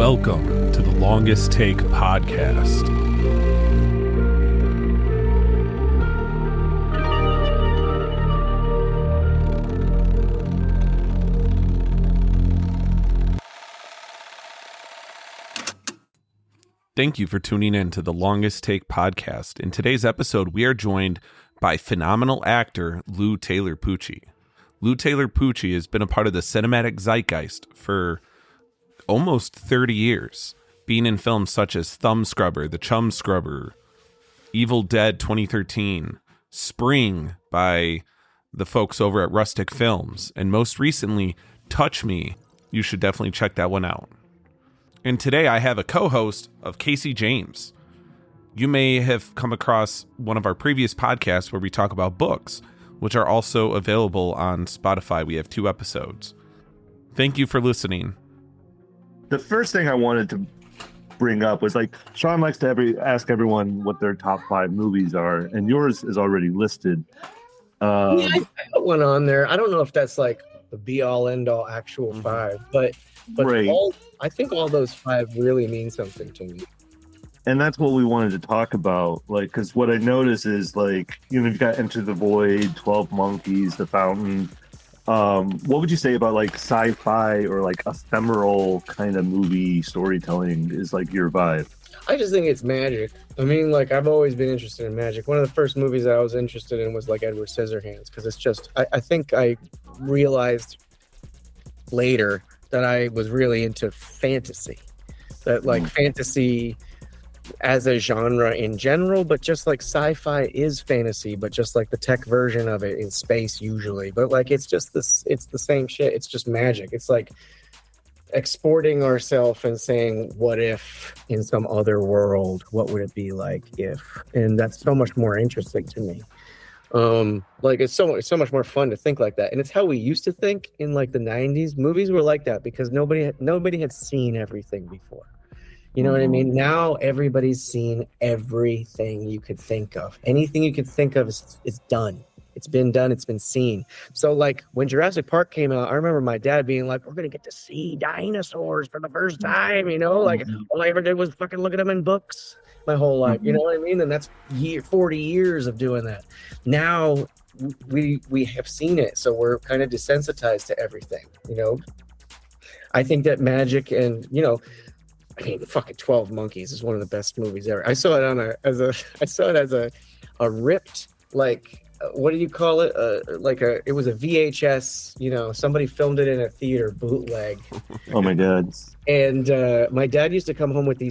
Welcome to the Longest Take podcast. Thank you for tuning in to the Longest Take podcast. In today's episode, we are joined by phenomenal actor Lou Taylor Pucci. Lou Taylor Pucci has been a part of the cinematic zeitgeist for almost 30 years, being in films such as Thumbsucker, The Chumscrubber, Evil Dead 2013, Spring by the folks over at Rustic Films, and most recently, Touch Me. You should definitely check that one out. And today I have a co-host of Casey James. You may have come across one of our previous podcasts where we talk about books, which are also available on Spotify. We have 2 episodes. Thank you for listening. The first thing I wanted to bring up was, like, Sean likes to ask everyone what their top 5 movies are, and yours is already listed. I put one on there. I don't know if that's like the be-all, end-all actual 5, but right. I think all those 5 really mean something to me. And that's what we wanted to talk about, like, because what I notice is, like, you know, you've got Enter the Void, 12 Monkeys, The Fountain. What would you say about, like, sci-fi or, like, ephemeral kind of movie storytelling is, like, your vibe? I just think it's magic. I mean, like, I've always been interested in magic. One of the first movies I was interested in was, like, Edward Scissorhands, because it's just, I think I realized later that I was really into fantasy. That, like, fantasy as a genre in general, but just like sci-fi is fantasy, but just like the tech version of it in space usually. But like it's just this, it's the same shit. It's just magic. It's like exporting ourselves and saying, what if in some other world, what would it be like if? And that's so much more interesting to me. Like it's so much more fun to think like that. And it's how we used to think in like the 90s. Movies were like that because nobody had seen everything before. You know what I mean? Now everybody's seen everything you could think of. Anything you could think of is done. It's been done. It's been seen. So like when Jurassic Park came out, I remember my dad being like, we're going to get to see dinosaurs for the first time, you know? Like all I ever did was fucking look at them in books my whole life. You know what I mean? And that's 40 years of doing that. Now we have seen it. So we're kind of desensitized to everything, you know? I think that magic and, you know, I mean, fucking 12 Monkeys is one of the best movies ever. I saw it as a ripped, like, what do you call it? It was a VHS, you know, somebody filmed it in a theater bootleg. Oh my God. And my dad used to come home with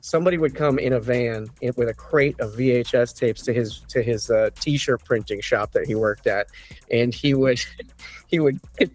somebody would come in a van with a crate of VHS tapes to his t-shirt printing shop that he worked at. And he would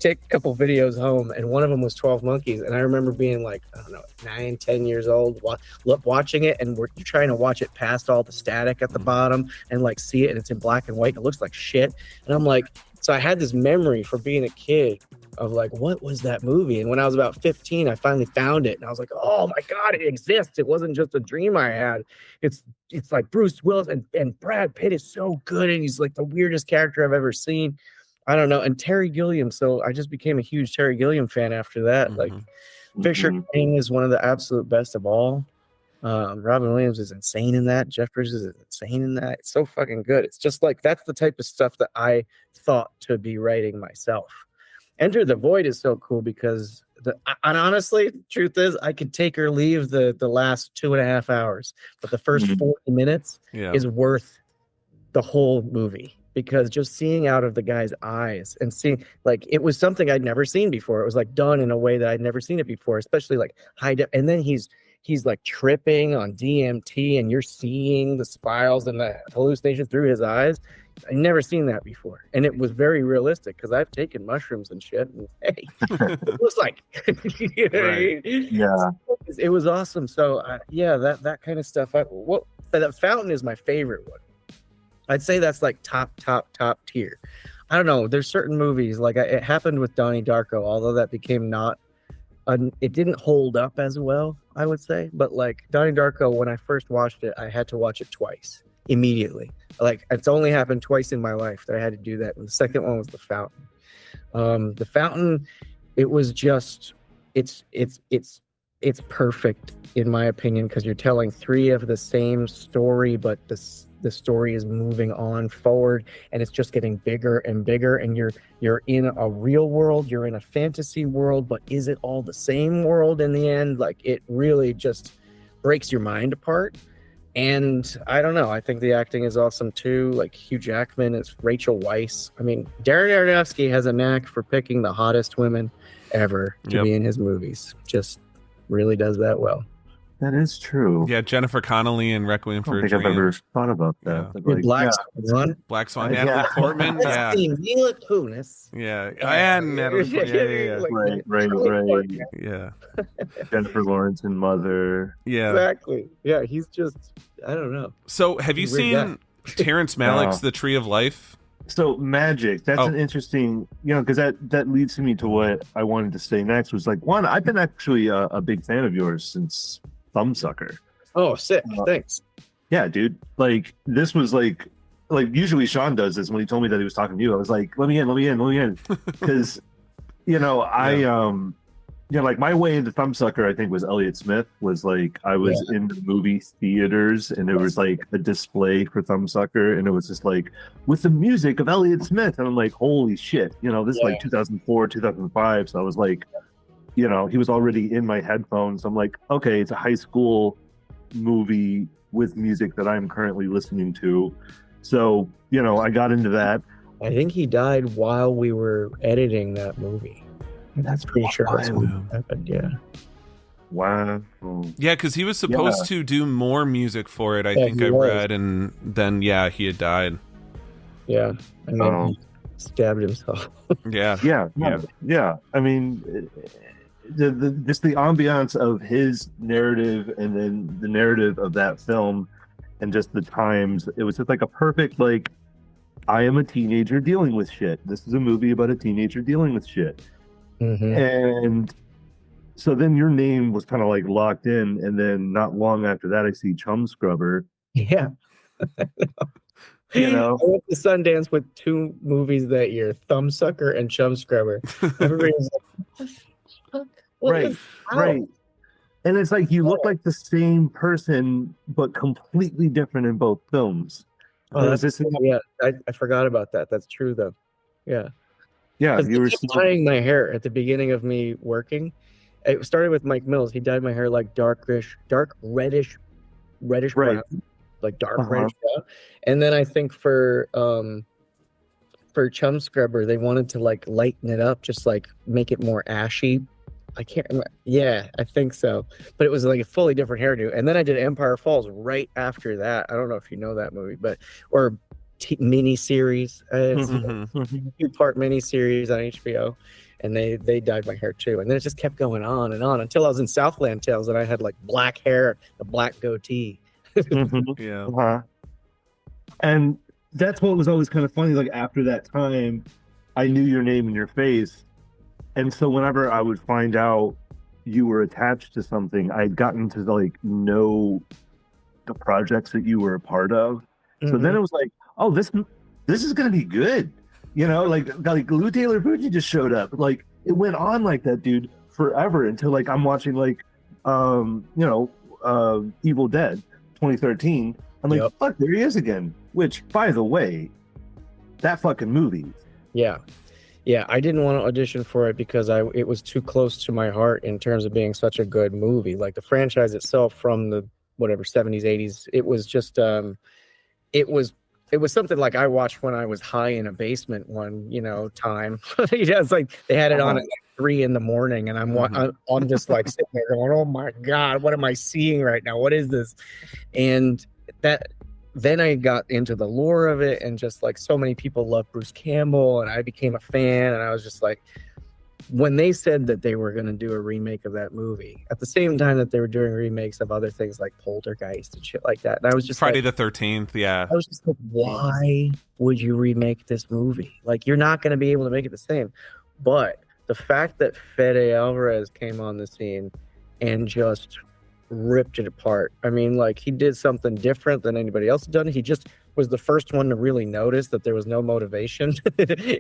take a couple videos home, and one of them was 12 Monkeys. And I remember being like, I don't know, 9, 10 years old, watching it, and you're trying to watch it past all the static at the bottom and like see it, and it's in black and white. And it looks like shit. And I'm like, so I had this memory for being a kid of like, what was that movie? And when I was about 15, I finally found it, and I was like, oh my God, it exists. It wasn't just a dream I had. It's like Bruce Willis and Brad Pitt is so good, and he's like the weirdest character I've ever seen. I don't know. And Terry Gilliam. So I just became a huge Terry Gilliam fan after that. Like Fisher King is one of the absolute best of all. Robin Williams is insane in that. Jeff Bridges is insane in that. It's so fucking good. It's just like, that's the type of stuff that I thought to be writing myself. Enter the Void is so cool because and honestly, the truth is I could take or leave the last 2.5 hours, but the first 40 minutes is worth the whole movie. Because just seeing out of the guy's eyes and seeing, like, it was something I'd never seen before. It was like done in a way that I'd never seen it before, especially like high def. And then he's like tripping on DMT, and you're seeing the spirals and the hallucinations through his eyes. I'd never seen that before, and it was very realistic because I've taken mushrooms and shit. And hey, it was like, you know what I mean? Yeah, it was awesome. So that kind of stuff. That Fountain is my favorite one. I'd say that's like top tier. I don't know. There's certain movies, like it happened with Donnie Darko, although that became it didn't hold up as well, I would say. But like Donnie Darko, when I first watched it, I had to watch it twice immediately. Like it's only happened twice in my life that I had to do that. And the second one was The Fountain. The Fountain, it was just, it's it's perfect in my opinion, because you're telling three of the same story, but the story is moving on forward, and it's just getting bigger and bigger, and you're in a real world, you're in a fantasy world, but is it all the same world in the end? Like, it really just breaks your mind apart. And I don't know, I think the acting is awesome too. Like, Hugh Jackman is Rachel Weisz. I mean, Darren Aronofsky has a knack for picking the hottest women ever to be in his movies. Just really does that well. That is true. Yeah, Jennifer Connelly in Requiem for a I don't Dream. think I've ever thought about that. Yeah. But, like, Black Swan. Black Swan, Natalie Portman. Yeah. Mila Kunis. Yeah. And Natalie Portman. Right. Yeah. Jennifer Lawrence and Mother. Yeah. Exactly. Yeah, he's just, I don't know. So, have you seen Terrence Malick's The Tree of Life? So magic, that's an interesting, because that leads me to what I wanted to say next was like, one, I've been actually a big fan of yours since Thumbsucker. Oh, sick. Thanks. Yeah, dude. Like, this was like usually Sean does this. When he told me that he was talking to you, I was like, let me in. Because, like, my way into Thumbsucker, I think, was Elliott Smith. Was like, I was in the movie theaters, and there was like a display for Thumbsucker, and it was just like with the music of Elliott Smith, and I'm like, holy shit, this is like 2004, 2005. So I was like, he was already in my headphones. So I'm like, okay, it's a high school movie with music that I'm currently listening to. So, I got into that. I think he died while we were editing that movie. That's pretty sure that's what happened. Yeah. Wow. Yeah, because he was supposed to do more music for it. I think I read, and then he had died. Yeah, and then he stabbed himself. Yeah. I mean, just the ambiance of his narrative, and then the narrative of that film, and just the times. It was just like a perfect, like, I am a teenager dealing with shit. This is a movie about a teenager dealing with shit. Mm-hmm. And so then your name was kind of like locked in, and then not long after that, I see Chumscrubber. Yeah. I went to Sundance with two movies that year: Thumbsucker and Chumscrubber. Everybody was like, right. And it's like you look like the same person, but completely different in both films. I forgot about that. That's true, though. Yeah. Yeah, you were dyeing my hair at the beginning of me working. It started with Mike Mills. He dyed my hair like dark reddish brown, like dark reddish brown. And then I think for Chumscrubber, they wanted to like lighten it up, just like make it more ashy. I can't remember. Yeah, I think so. But it was like a fully different hairdo. And then I did Empire Falls right after that. I don't know if you know that movie, or mini-series. It's a 2-part mini-series on HBO. And they dyed my hair too. And then it just kept going on and on until I was in Southland Tales, and I had like black hair, a black goatee. Yeah. Uh-huh. And that's what was always kind of funny. Like, after that time, I knew your name and your face. And so whenever I would find out you were attached to something, I'd gotten to like know the projects that you were a part of. Mm-hmm. So then it was like, oh, this is gonna be good. Like Lou Taylor Pucci just showed up. Like, it went on like that, dude, forever, until like I'm watching like Evil Dead 2013. I'm like, fuck, there he is again. Which, by the way, that fucking movie. Yeah. Yeah, I didn't want to audition for it because it was too close to my heart in terms of being such a good movie. Like, the franchise itself from the 70s, 80s, it was just it was something like I watched when I was high in a basement one, time. It's like they had it on at like 3 a.m, and I'm just like sitting there going, oh my God, what am I seeing right now? What is this? And then I got into the lore of it, and just like so many people love Bruce Campbell, and I became a fan, and I was just like, when they said that they were going to do a remake of that movie at the same time that they were doing remakes of other things like Poltergeist and shit like that, and I was just Friday the 13th. Yeah. I was just like, why would you remake this movie? Like, you're not going to be able to make it the same. But the fact that Fede Alvarez came on the scene and just ripped it apart. I mean, like, he did something different than anybody else had done. He just was the first one to really notice that there was no motivation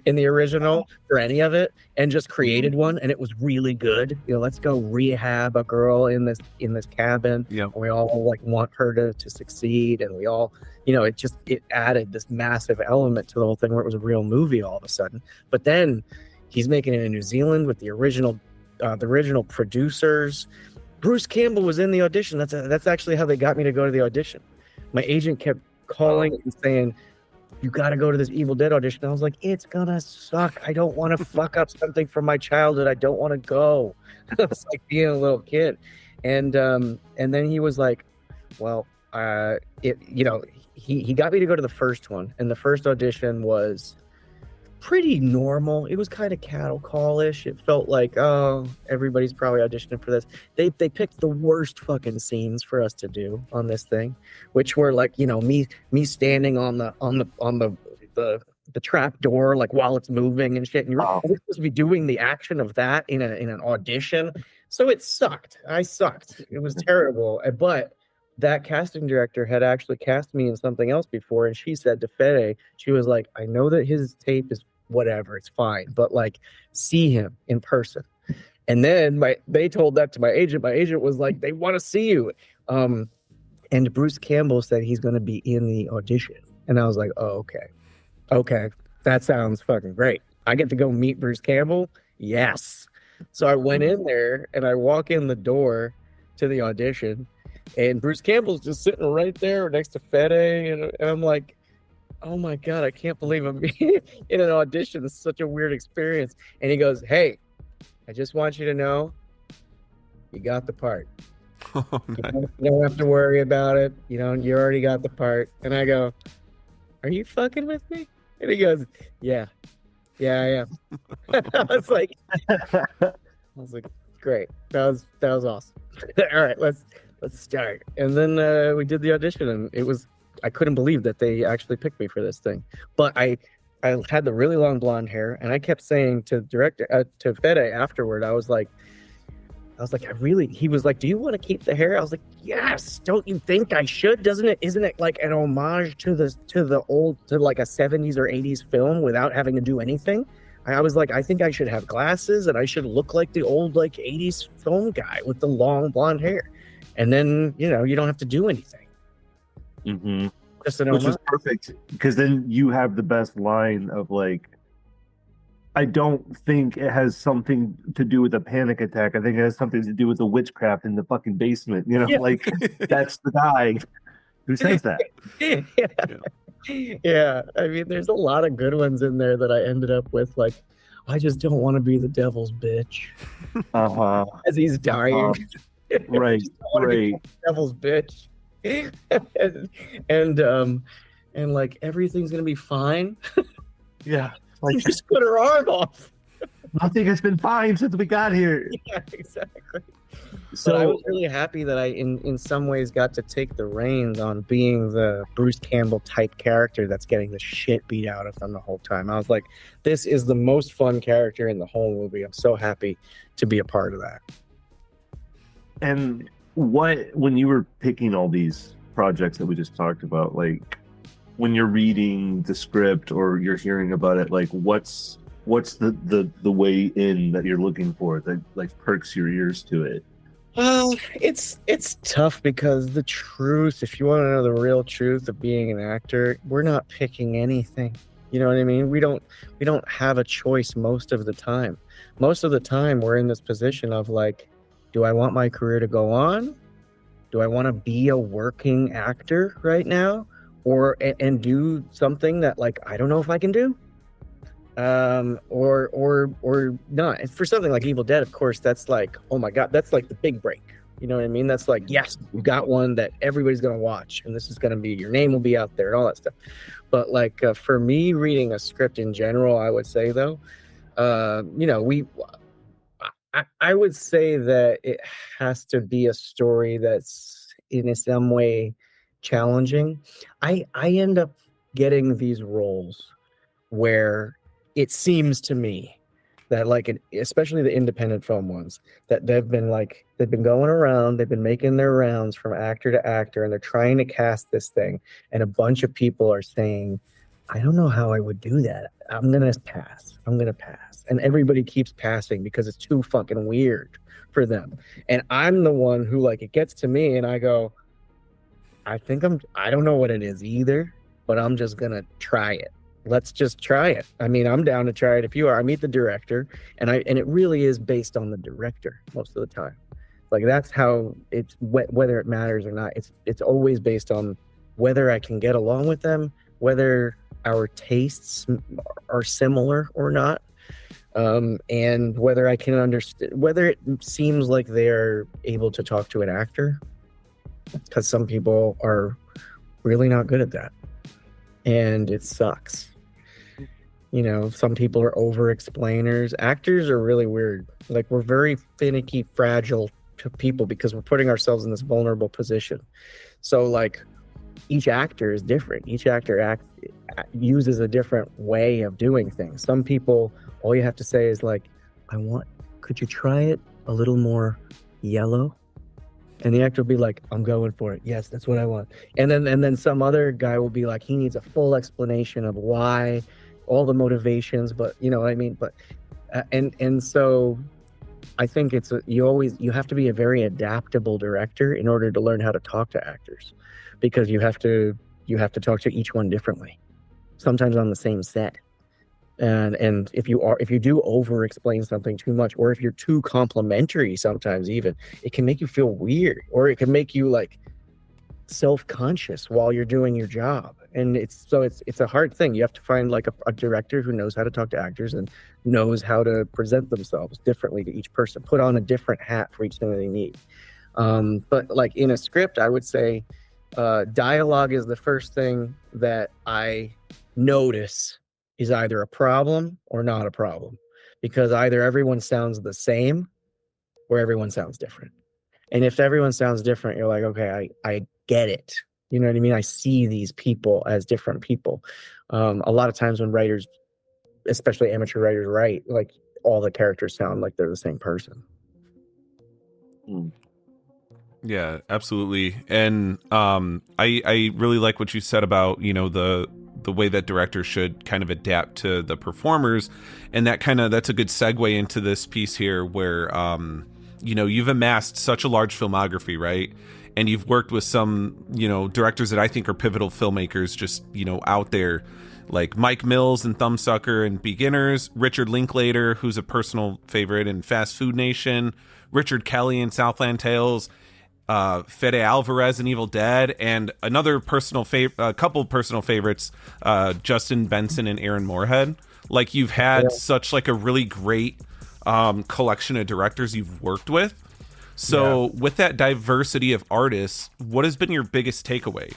in the original for any of it, and just created one, and it was really good. Let's go rehab a girl in this cabin. Yeah. And we all like want her to succeed, and we all, it added this massive element to the whole thing where it was a real movie all of a sudden. But then he's making it in New Zealand with the original producers. Bruce Campbell was in the audition. That's actually how they got me to go to the audition. My agent kept calling and saying, "You got to go to this Evil Dead audition." I was like, "It's gonna suck. I don't want to fuck up something from my childhood. I don't want to go." It's like being a little kid. And then he was like, "Well, he got me to go to the first one, and the first audition was pretty normal. It was kind of cattle call-ish. It felt like, oh, everybody's probably auditioning for this. They picked the worst fucking scenes for us to do on this thing, which were like, me standing on the trap door, like while it's moving and shit. And you're supposed to be doing the action of that in an audition. So it sucked. I sucked. It was terrible. But that casting director had actually cast me in something else before, and she said to Fede, she was like, "I know that his tape is whatever, it's fine, but like, see him in person." And then they told that to my agent. My agent was like, "They want to see you." And Bruce Campbell said he's going to be in the audition, and I was like, "Oh, okay, that sounds fucking great. I get to go meet Bruce Campbell." Yes. So I went in there, and I walk in the door to the audition, and Bruce Campbell's just sitting right there next to Fede, and I'm like, "Oh my God, I can't believe I'm in an audition. This is such a weird experience." And he goes, "Hey, I just want you to know, you got the part. Oh, nice. You don't have to worry about it. You already got the part." And I go, "Are you fucking with me?" And he goes, Yeah, I am." I was like, great. That was awesome. All right, let's start. And then we did the audition, and I couldn't believe that they actually picked me for this thing. But I had the really long blonde hair, and I kept saying to to Fede afterward, I was like, he was like, "Do you want to keep the hair?" I was like, "Yes. Don't you think I should? Isn't it like an homage to like a 70s or 80s film without having to do anything?" I was like, "I think I should have glasses, and I should look like the old like 80s film guy with the long blonde hair. And then, you don't have to do anything." Mm-hmm. Just an Which homage. was perfect, because then you have the best line of like, "I don't think it has something to do with a panic attack. I think it has something to do with the witchcraft in the fucking basement." Yeah. Like that's the guy who says that. Yeah. I mean, there's a lot of good ones in there that I ended up with, like, "I just don't want to be the devil's bitch." As he's dying. Right. Be the devil's bitch. and like, everything's gonna be fine. Yeah. Like, Just cut her arm off. nothing has been fine since we got here. Yeah, exactly. So But I was really happy that I, in some ways, got to take the reins on being the Bruce Campbell type character that's getting the shit beat out of them the whole time. I was like, this is the most fun character in the whole movie. I'm so happy to be a part of that. And when you were picking all these projects that we just talked about, like when you're reading the script or you're hearing about it, like what's the way in that you're looking for that like perks your ears to it? It's tough, because the truth, if you want to know the real truth of being an actor, we're not picking anything. You know what I mean? We don't have a choice most of the time. Most of the time we're in this position of like, do I want my career to go on? Do I want to be a working actor right now? Or and do something that like I don't know if I can do? Or not. And for something like Evil Dead, of course, that's like, oh my God, that's like the big break. You know what I mean? That's like, yes, we've got one that everybody's gonna watch, and this is gonna be, your name will be out there and all that stuff. But like for me, reading a script in general, I would say though, I would say that it has to be a story that's in some way challenging. I end up getting these roles where it seems to me that like especially the independent film ones, that they've been going around, they've been making their rounds from actor to actor, and they're trying to cast this thing, and a bunch of people are saying, I don't know how I would do that. I'm gonna pass. And everybody keeps passing because it's too fucking weird for them. And I'm the one who, like, it gets to me and I go, I don't know what it is either, but I'm just gonna try it. Let's just try it. I mean, I'm down to try it if you are. I meet the director, and it really is based on the director most of the time. Like, that's how it's, whether it matters or not. It's always based on whether I can get along with them, whether our tastes are similar or not, and whether I can understand, whether it seems like they're able to talk to an actor, because some people are really not good at that, and it sucks. You know, some people are over explainers. Actors are really weird. Like, we're very finicky, fragile to people because we're putting ourselves in this vulnerable position. So, like, each actor is different. Each actor uses a different way of doing things. Some people, all you have to say is like, could you try it a little more yellow? And the actor will be like, I'm going for it. Yes, that's what I want. And then some other guy will be like, he needs a full explanation of why, all the motivations, but you know what I mean? But, and so I think you have to be a very adaptable director in order to learn how to talk to actors, because you have to talk to each one differently, sometimes on the same set. And if you do over explain something too much, or if you're too complimentary, sometimes even, it can make you feel weird, or it can make you like self-conscious while you're doing your job. And it's a hard thing. You have to find like a director who knows how to talk to actors and knows how to present themselves differently to each person, put on a different hat for each thing that they need. But like in a script, I would say dialogue is the first thing that I notice is either a problem or not a problem, because either everyone sounds the same or everyone sounds different. And if everyone sounds different, you're like, okay, I get it. You know what I mean? I see these people as different people. A lot of times when writers, especially amateur writers, write, like, all the characters sound like they're the same person. Yeah, absolutely. And I really like what you said about, you know, the way that directors should kind of adapt to the performers. And that's a good segue into this piece here where, you know, you've amassed such a large filmography, right? And you've worked with some, you know, directors that I think are pivotal filmmakers just, you know, out there, like Mike Mills and Thumbsucker and Beginners, Richard Linklater, who's a personal favorite in Fast Food Nation, Richard Kelly in Southland Tales, Fede Alvarez in Evil Dead, and another couple personal favorites, Justin Benson and Aaron Moorhead. Like, you've had such like a really great collection of directors you've worked with. So with that diversity of artists, what has been your biggest takeaway?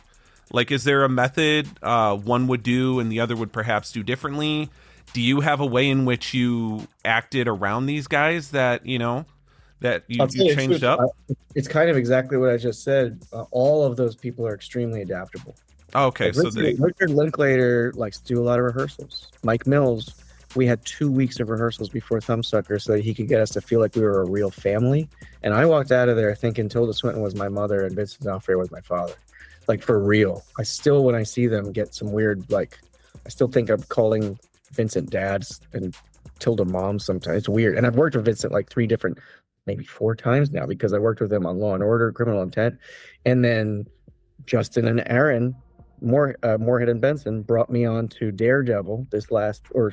Like, is there a method one would do and the other would perhaps do differently? Do you have a way in which you acted around these guys that, you know, that you changed up? It's kind of exactly what I just said. All of those people are extremely adaptable. Oh, okay. Like Richard Linklater likes to do a lot of rehearsals. Mike Mills, we had 2 weeks of rehearsals before Thumbsucker so that he could get us to feel like we were a real family. And I walked out of there thinking Tilda Swinton was my mother and Vincent D'Onofrio was my father. Like, for real. I still, when I see them, get some weird, like, I still think I'm calling Vincent dads and Tilda moms sometimes. It's weird. And I've worked with Vincent like maybe 4 times now, because I worked with him on Law and Order, Criminal Intent. And then Justin and Aaron, Moorhead and Benson, brought me on to Daredevil this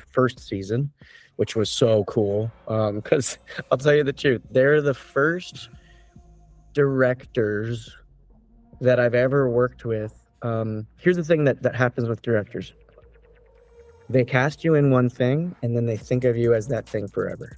first season, which was so cool. Because I'll tell you the truth, they're the first directors that I've ever worked with. Here's the thing that happens with directors. They cast you in one thing, and then they think of you as that thing forever.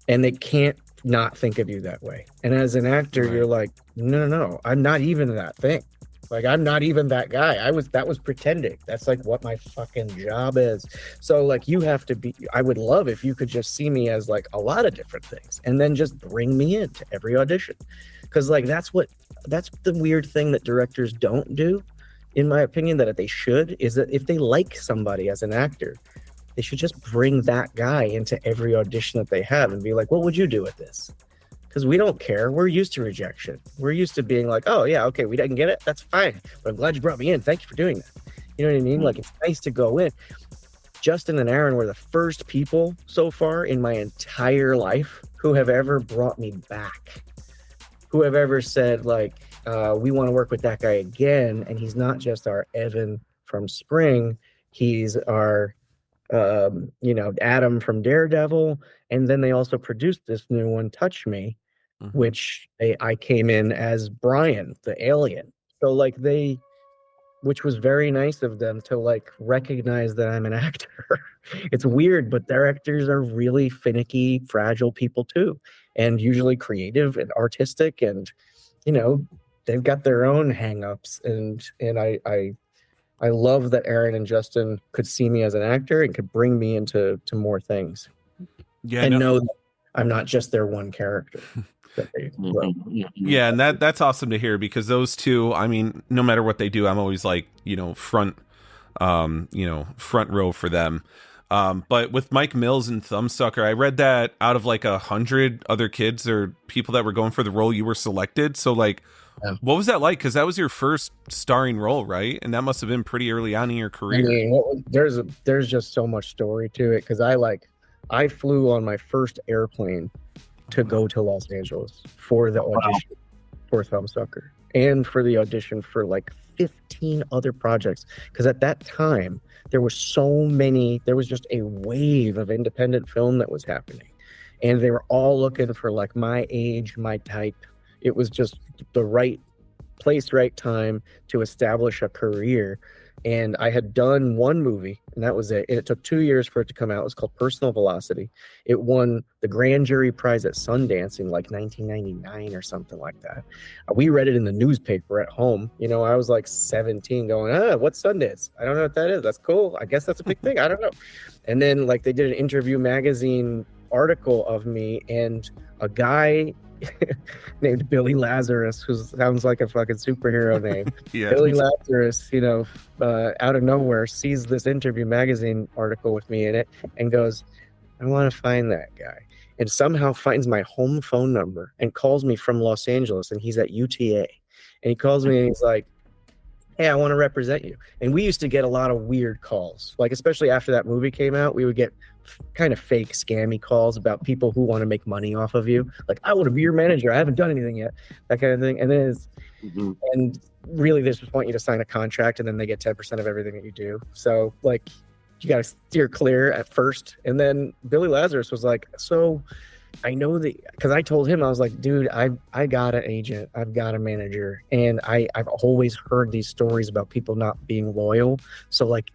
And they can't not think of you that way. And as an actor, You're like, no, I'm not even that thing. Like, I'm not even that guy. That was pretending. That's like what my fucking job is. So like, you have to be, I would love if you could just see me as like a lot of different things and then just bring me into every audition. Cause like, that's the weird thing that directors don't do, in my opinion, that they should, is that if they like somebody as an actor, they should just bring that guy into every audition that they have and be like, what would you do with this? Because we don't care. We're used to rejection. We're used to being like, oh yeah, okay, we didn't get it, that's fine, but I'm glad you brought me in, thank you for doing that. You know what I mean? Like, it's nice to go in. Justin and Aaron were the first people so far in my entire life who have ever brought me back, who have ever said, like, we want to work with that guy again. And he's not just our Evan from Spring, he's our, Adam from Daredevil. And then they also produced this new one, Touch Me, which I came in as Brian, the alien. So, like, which was very nice of them to, like, recognize that I'm an actor. It's weird, but directors are really finicky, fragile people too, and usually creative and artistic, and they've got their own hang-ups. And I love that Aaron and Justin could see me as an actor and could bring me into more things. Yeah, and know that I'm not just their one character. Yeah, and that's awesome to hear, because those two, I mean, no matter what they do, I'm always like, front row for them. But with Mike Mills and Thumbsucker, I read that out of like 100 other kids or people that were going for the role, you were selected. So, like, what was that like? Because that was your first starring role, right? And that must have been pretty early on in your career. I mean, there's just so much story to it, because I flew on my first airplane to go to Los Angeles for the audition for Thumbsucker and for the audition for like 15 other projects. Because at that time, there was just a wave of independent film that was happening. And they were all looking for like my age, my type. It was just the right place, right time to establish a career. And I had done one movie, and that was it. And it took 2 years for it to come out. It was called Personal Velocity. It won the grand jury prize at Sundance in like 1999 or something like that. We read it in the newspaper at home. I was like 17 going, what's Sundance? I don't know what that is. That's cool. I guess that's a big thing. I don't know. And then like they did an Interview magazine article of me, and a guy named Billy Lazarus, who sounds like a fucking superhero name. Yeah. Billy Lazarus, out of nowhere sees this Interview magazine article with me in it and goes, I want to find that guy. And somehow finds my home phone number and calls me from Los Angeles, and he's at UTA. And he calls me and he's like, hey, I want to represent you. And we used to get a lot of weird calls, like especially after that movie came out, we would get kind of fake scammy calls about people who want to make money off of you. Like, I want to be your manager, I haven't done anything yet, that kind of thing. And then and really they just want you to sign a contract, and then they get 10% of everything that you do. So like, you got to steer clear at first. And then Billy Lazarus was like, so I know that, because I told him, I was like, dude, I got an agent, I've got a manager, and I've always heard these stories about people not being loyal. So like,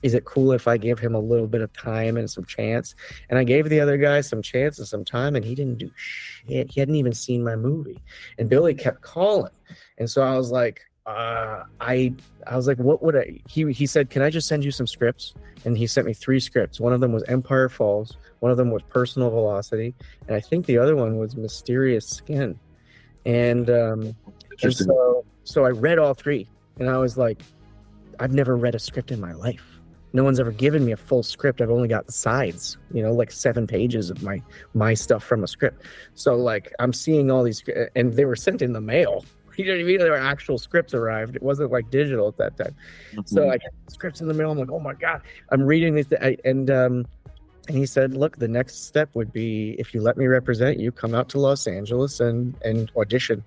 is it cool if I give him a little bit of time and some chance? And I gave the other guy some chance and some time, and he didn't do shit. He hadn't even seen my movie. And Billy kept calling. And so I was like, I was like, what would he said, can I just send you some scripts? And he sent me 3 scripts. One of them was Empire Falls. One of them was Personal Velocity. And I think the other one was Mysterious Skin. And so I read all 3. And I was like, I've never read a script in my life. No one's ever given me a full script. I've only got the sides, like 7 pages of my stuff from a script. So like, I'm seeing all these, and they were sent in the mail. You know what I mean? There were actual scripts arrived. It wasn't like digital at that time. So I got scripts in the mail. I'm like, oh my God, I'm reading this. And he said, look, the next step would be, if you let me represent you, come out to Los Angeles and audition.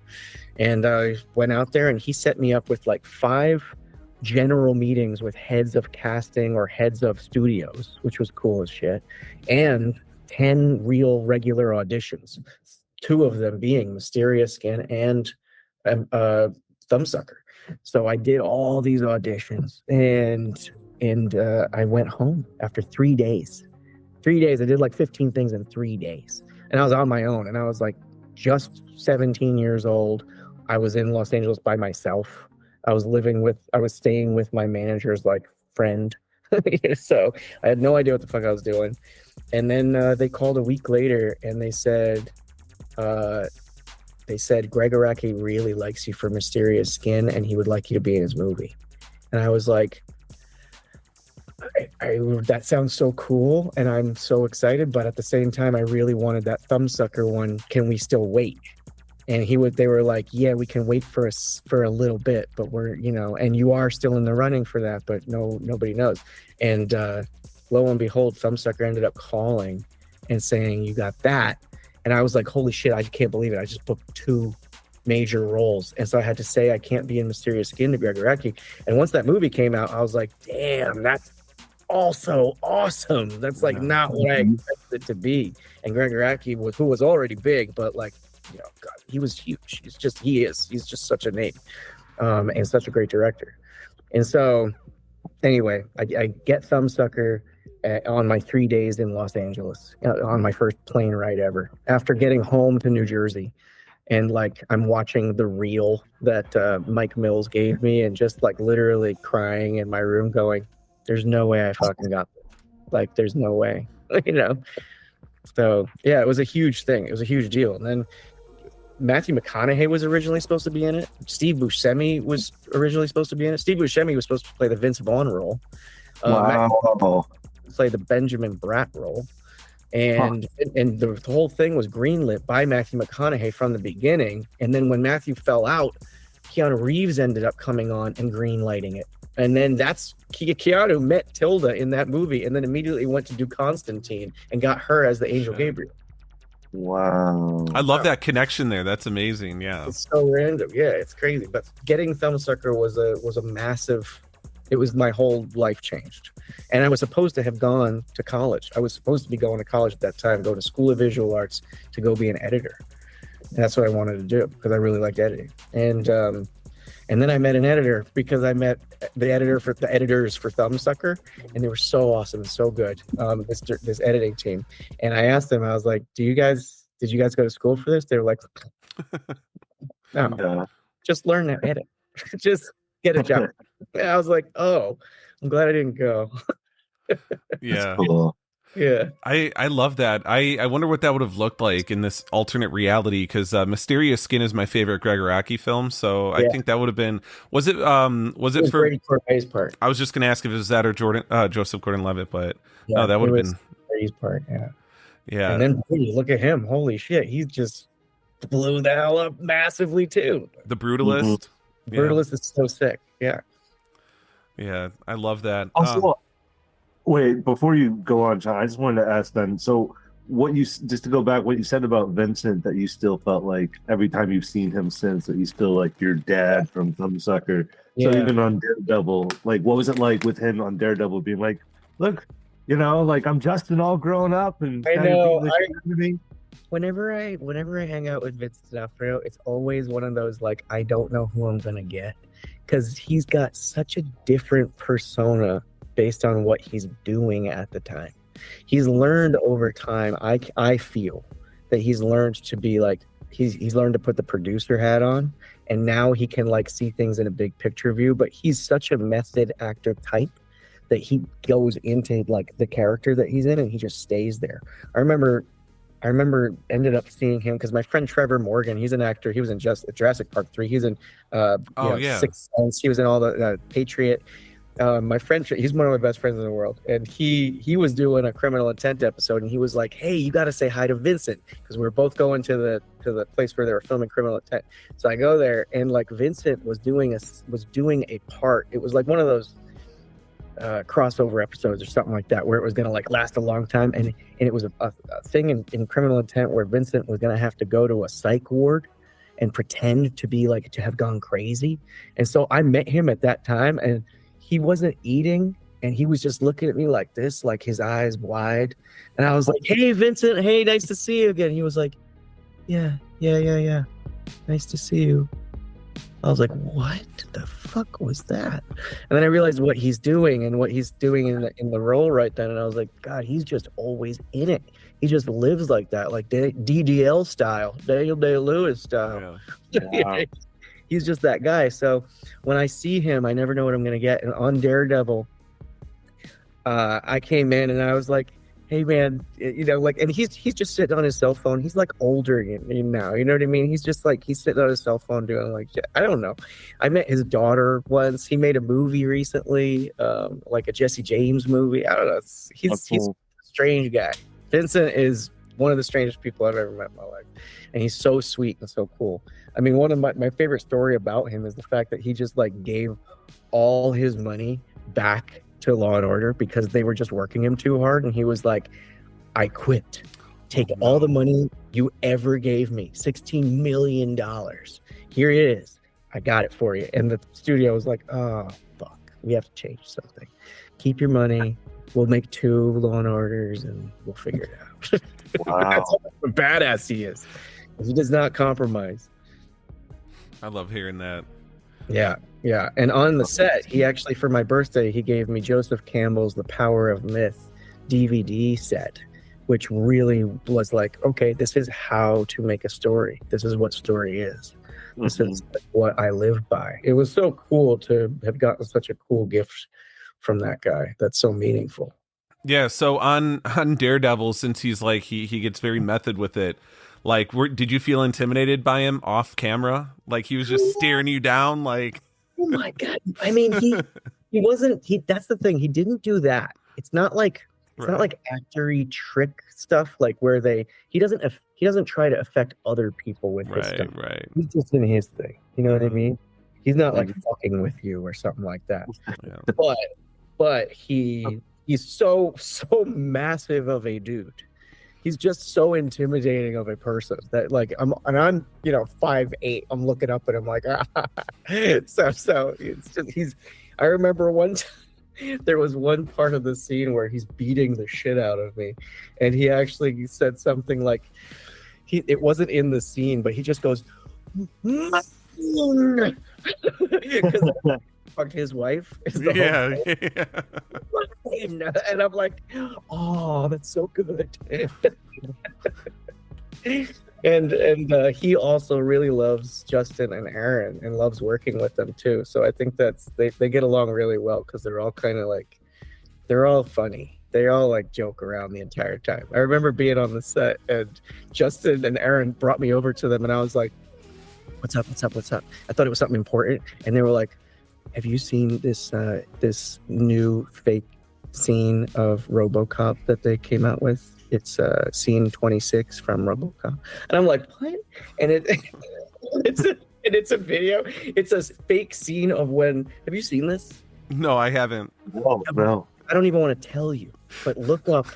And I went out there, and he set me up with like 5 general meetings with heads of casting or heads of studios, which was cool as shit, and 10 real regular auditions, 2 of them being Mysterious Skin and Thumbsucker. So I did all these auditions, and I went home after 3 days. 3 days. I did like 15 things in 3 days, and I was on my own, and I was like just 17 years old. I was in Los Angeles by myself. I was staying with my manager's like friend. So I had no idea what the fuck I was doing. And then they called a week later, and they said Greg Araki really likes you for Mysterious Skin, and he would like you to be in his movie. And I was like, all right, that sounds so cool, and I'm so excited. But at the same time, I really wanted that Thumbsucker one. Can we still wait? And they were like, yeah, we can wait for a little bit, but we're, and you are still in the running for that, but nobody knows. And lo and behold, Thumbsucker ended up calling and saying, you got that. And I was like, holy shit, I can't believe it. I just booked 2 major roles. And so I had to say, I can't be in Mysterious Skin to Greg Araki. And once that movie came out, I was like, damn, that's also awesome. That's like not what I expected it to be. And Greg Araki who was already big, but like, God, he was huge. He's just such a name, and such a great director. And so anyway, I get Thumbsucker on my 3 days in Los Angeles, on my first plane ride ever, after getting home to New Jersey. And like, I'm watching the reel that Mike Mills gave me, and just like literally crying in my room going, there's no way I fucking got this. Like, there's no way, So yeah, it was a huge thing. It was a huge deal. And then Matthew McConaughey was originally supposed to be in it. Steve Buscemi was originally supposed to be in it. Steve Buscemi was supposed to play the Vince Vaughn role. Wow. Play the Benjamin Bratt role. And the whole thing was greenlit by Matthew McConaughey from the beginning. And then when Matthew fell out, Keanu Reeves ended up coming on and greenlighting it. And then that's Keanu met Tilda in that movie, and then immediately went to do Constantine and got her as the Angel Gabriel. Wow. I love that connection there. That's amazing. Yeah. It's so random. Yeah, it's crazy. But getting Thumbsucker was a massive, it was my whole life changed. And I was supposed to have gone to college. I was supposed to be going to college at that time, go to School of Visual Arts to go be an editor. And that's what I wanted to do because I really liked editing. And then I met an editor because I met the editors for Thumbsucker, and they were so awesome and so good. This editing team, and I asked them, I was like, did you guys go to school for this? They were like, no, just learn to edit, just get a job. And I was like, oh, I'm glad I didn't go. Yeah. Cool. Yeah, I love that. I wonder what that would have looked like in this alternate reality, because Mysterious Skin is my favorite Greg Araki film. So I think that would have been. Was it for Brady Corbet's part? I was just going to ask if it was that or Joseph Gordon-Levitt, but no, that would have been Brady's part. Yeah, yeah. And then look at him! Holy shit, he just blew the hell up massively too. The Brutalist. Mm-hmm. Yeah. Brutalist is so sick. Yeah, yeah, I love that. Also, wait, before you go on, John, I just wanted to ask then. So, just to go back, what you said about Vincent, that you still felt like every time you've seen him since, that he's still like your dad from Thumbsucker. Yeah. So even on Daredevil, like, what was it like with him on Daredevil, being like, look, like I'm Justin, all grown up, and I know. Whenever I hang out with Vincent D'Onofrio, it's always one of those like, I don't know who I'm gonna get, because he's got such a different persona based on what he's doing at the time. He's learned over time. I feel that he's learned to be like, he's learned to put the producer hat on, and now he can like see things in a big picture view. But he's such a method actor type that he goes into like the character that he's in, and he just stays there. I remember ended up seeing him because my friend Trevor Morgan, he's an actor. He was in Jurassic Park 3. He's in Sixth Sense. He was in all the Patriot. My friend, he's one of my best friends in the world, and he was doing a Criminal Intent episode, and he was like, "Hey, you got to say hi to Vincent," because we were both going to the place where they were filming Criminal Intent. So I go there, and like Vincent was doing a part. It was like one of those crossover episodes or something like that, where it was going to like last a long time, and it was a thing in Criminal Intent where Vincent was going to have to go to a psych ward and pretend to have gone crazy. And so I met him at that time, and he wasn't eating, and he was just looking at me like this, like his eyes wide. And I was like, "Hey, Vincent, hey, nice to see you again." He was like, yeah, nice to see you. I was like, what the fuck was that? And then I realized what he's doing and what he's doing in the role right then. And I was like, God, he's just always in it. He just lives like that, like DDL style, Daniel Day-Lewis style. Yeah. Wow. He's just that guy. So when I see him, I never know what I'm going to get. And on Daredevil, I came in and I was like, hey man, like, and he's just sitting on his cell phone. He's like older now, you know what I mean? He's just like, he's sitting on his cell phone doing like, I don't know. I met his daughter once. He made a movie recently, like a Jesse James movie. I don't know. He's a strange guy. Vincent is one of the strangest people I've ever met in my life. And he's so sweet and so cool. I mean, one of my favorite story about him is the fact that he just like gave all his money back to Law and Order because they were just working him too hard. And he was like, I quit. Take all the money you ever gave me, $16 million. Here it is. I got it for you. And the studio was like, oh, fuck. We have to change something. Keep your money. We'll make 2 Law and Orders and we'll figure it out. Wow. That's how badass he is. He does not compromise. I love hearing that. Yeah. And on the set, he actually, for my birthday, he gave me Joseph Campbell's The Power of Myth DVD set, which really was like, okay, this is how to make a story. This is what story is. This is what I live by. It was so cool to have gotten such a cool gift from that guy. That's so meaningful. Yeah, so on Daredevil, since he's like he gets very method with it, like did you feel intimidated by him off camera? Like he was just staring you down like oh my god. I mean, he wasn't that's the thing. He didn't do that. It's not like not like actory trick stuff like where he doesn't try to affect other people with his stuff. Right. He's just in his thing. You know what I mean? He's not like fucking with you or something like that. Yeah. But he's so massive of a dude. He's just so intimidating of a person that like I'm 5'8". I'm looking up at him like so it's just I remember one time there was one part of the scene where he's beating the shit out of me, and he actually said something like it wasn't in the scene, but he just goes because fucked his wife. Yeah. And I'm like, oh, that's so good. and he also really loves Justin and Aaron and loves working with them too. So I think they get along really well because they're all kind of like, they're all funny. They all like joke around the entire time. I remember being on the set and Justin and Aaron brought me over to them and I was like, what's up? I thought it was something important. And they were like, have you seen this new fake scene of RoboCop that they came out with? It's scene 26 from RoboCop. And I'm like, what? And it's a video. It's a fake scene of when. Have you seen this? No, I haven't. Oh, no. I don't even want to tell you, but look up.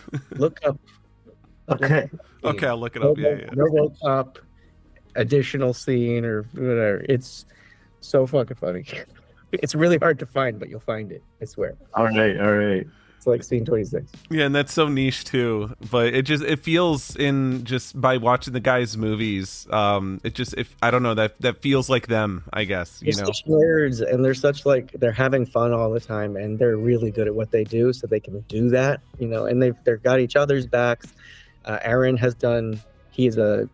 Okay, I'll look it up. Yeah. RoboCop additional scene or whatever. It's so fucking funny. It's really hard to find, but you'll find it. I swear. All right. It's like scene 26. Yeah, and that's so niche too. But it feels in just by watching the guys' movies. I don't know that feels like them. I guess They're such nerds, and they're having fun all the time, and they're really good at what they do, so they can do that. And they've got each other's backs. Aaron has done. He's a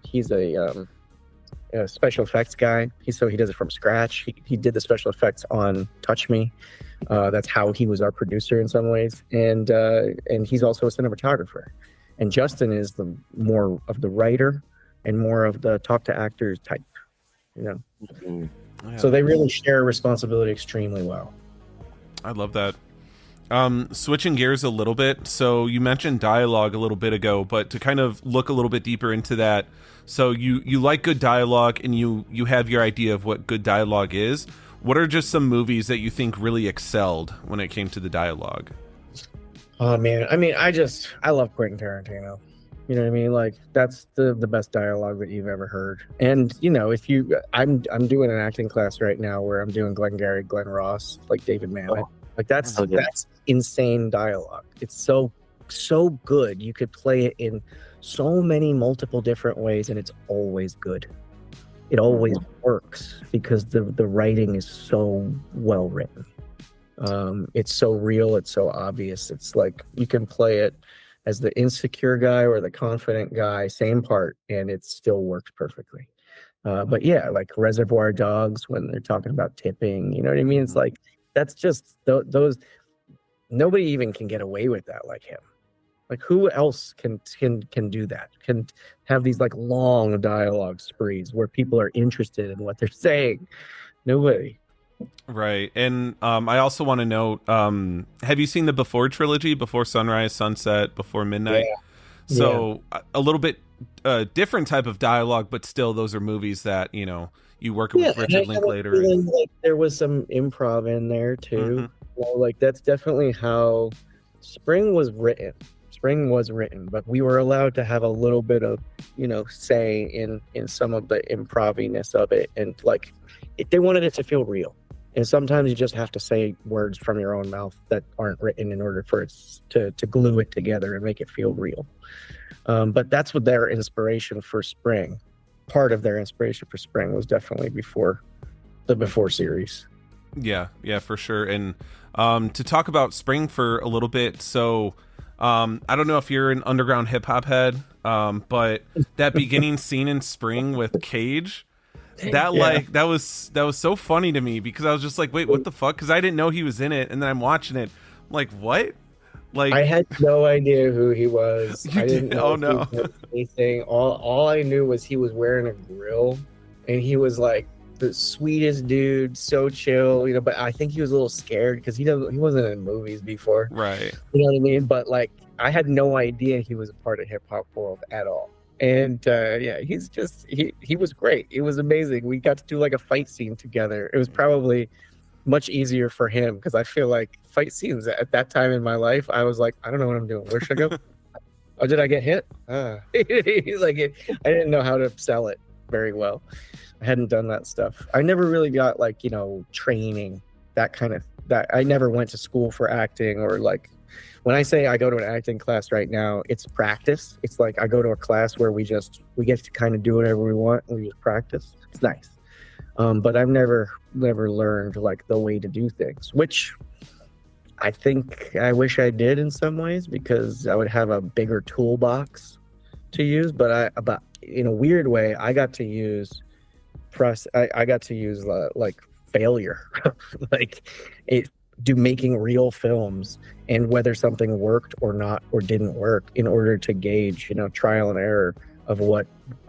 special effects guy. He does it from scratch. He did the special effects on Touch Me. That's how he was our producer in some ways, and he's also a cinematographer. And Justin is the more of the writer and more of the talk to actors type. Yeah. So they really share responsibility extremely well. I love that. Switching gears a little bit. So you mentioned dialogue a little bit ago, but to kind of look a little bit deeper into that. So you like good dialogue and you have your idea of what good dialogue is. What are just some movies that you think really excelled when it came to the dialogue? Oh man, I mean, I love Quentin Tarantino. You know what I mean? Like that's the best dialogue that you've ever heard. And I'm doing an acting class right now where I'm doing Glengarry Glen Ross, like David Mamet. Like that's insane dialogue. It's so good. You could play it in so many multiple different ways, and it's always good. It always works because the writing is so well written. It's so real. It's so obvious. It's like you can play it as the insecure guy or the confident guy, same part, and it still works perfectly. But yeah, like Reservoir Dogs when they're talking about tipping, you know what I mean? It's like that's just those. Nobody even can get away with that like him. Like who else can do that? Can have these like long dialogue sprees where people are interested in what they're saying? Nobody. Right. And I also want to note, have you seen the Before trilogy? Before Sunrise, Sunset, Before Midnight? Yeah. So a little bit different type of dialogue, but still those are movies that, you know, you work with Richard Linklater. Like there was some improv in there too. Well, like that's definitely how Spring was written. Spring was written, but we were allowed to have a little bit of, you know, say in some of the improviness of it, and like they wanted it to feel real. And sometimes you just have to say words from your own mouth that aren't written in order for it to glue it together and make it feel real. But that's what their inspiration for Spring. Part of their inspiration for Spring was definitely the Before series. Yeah, for sure. And to talk about Spring for a little bit, so I don't know if you're an underground hip hop head, but that beginning scene in Spring with Cage, that was so funny to me, because I was just like, wait, what the fuck? Because I didn't know he was in it, and then I'm watching it, I'm like, what? Like, I had no idea who he was. You I didn't did? know Oh, no. he was anything. All I knew was he was wearing a grill, and he was like the sweetest dude, so chill, you know. But I think he was a little scared because he wasn't in movies before, right? You know what I mean? But like, I had no idea he was a part of hip hop world at all. And he's just he was great. It was amazing. We got to do like a fight scene together. It was probably much easier for him because I feel like fight scenes at that time in my life, I was like, I don't know what I'm doing. Where should I go? Oh, did I get hit? He's like, I didn't know how to sell it very well. I hadn't done that stuff. I never really got like, you know, training, that I never went to school for acting, or like, when I say I go to an acting class right now, it's practice. It's like I go to a class where we get to kind of do whatever we want and we just practice. It's nice. But I've never learned like the way to do things, which I think I wish I did in some ways, because I would have a bigger toolbox to use. But in a weird way, I got to use I got to use like failure, like making real films, and whether something worked or not or didn't work, in order to gauge, you know, trial and error of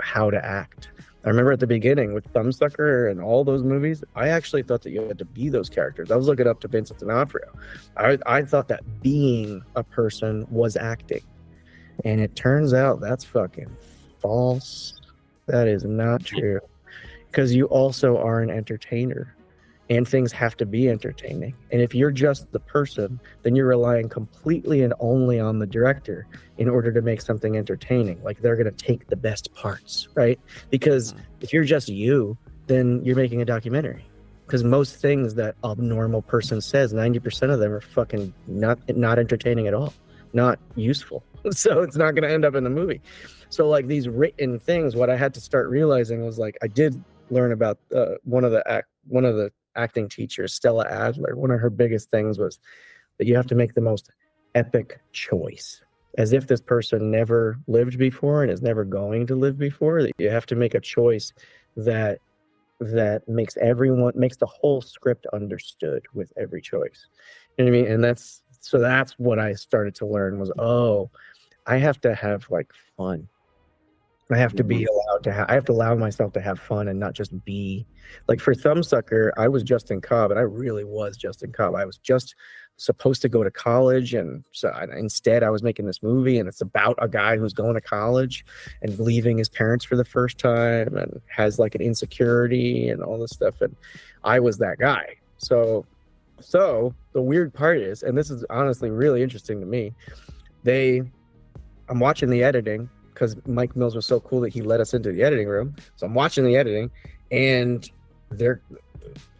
how to act. I remember at the beginning with Thumbsucker and all those movies, I actually thought that you had to be those characters. I was looking up to Vincent D'Onofrio. I thought that being a person was acting, and it turns out that's fucking false. That is not true, because you also are an entertainer. And things have to be entertaining. And if you're just the person, then you're relying completely and only on the director in order to make something entertaining. Like, they're going to take the best parts, right? Because if you're just you, then you're making a documentary. Because most things that a normal person says, 90% of them are fucking not entertaining at all, not useful. So it's not going to end up in the movie. So like these written things, what I had to start realizing was, like, I did learn about one of the acting teachers, Stella Adler. One of her biggest things was that you have to make the most epic choice, as if this person never lived before and is never going to live before. That you have to make a choice that makes the whole script understood with every choice. You know what I mean? And that's what I started to learn was, I have to have like fun. I have to be I have to allow myself to have fun and not just be like, for Thumbsucker, I was Justin Cobb, and I really was Justin Cobb. I was just supposed to go to college, and so instead I was making this movie, and it's about a guy who's going to college and leaving his parents for the first time and has like an insecurity and all this stuff. And I was that guy. So the weird part is, and this is honestly really interesting to me, I'm watching the editing, because Mike Mills was so cool that he let us into the editing room. So I'm watching the editing, and there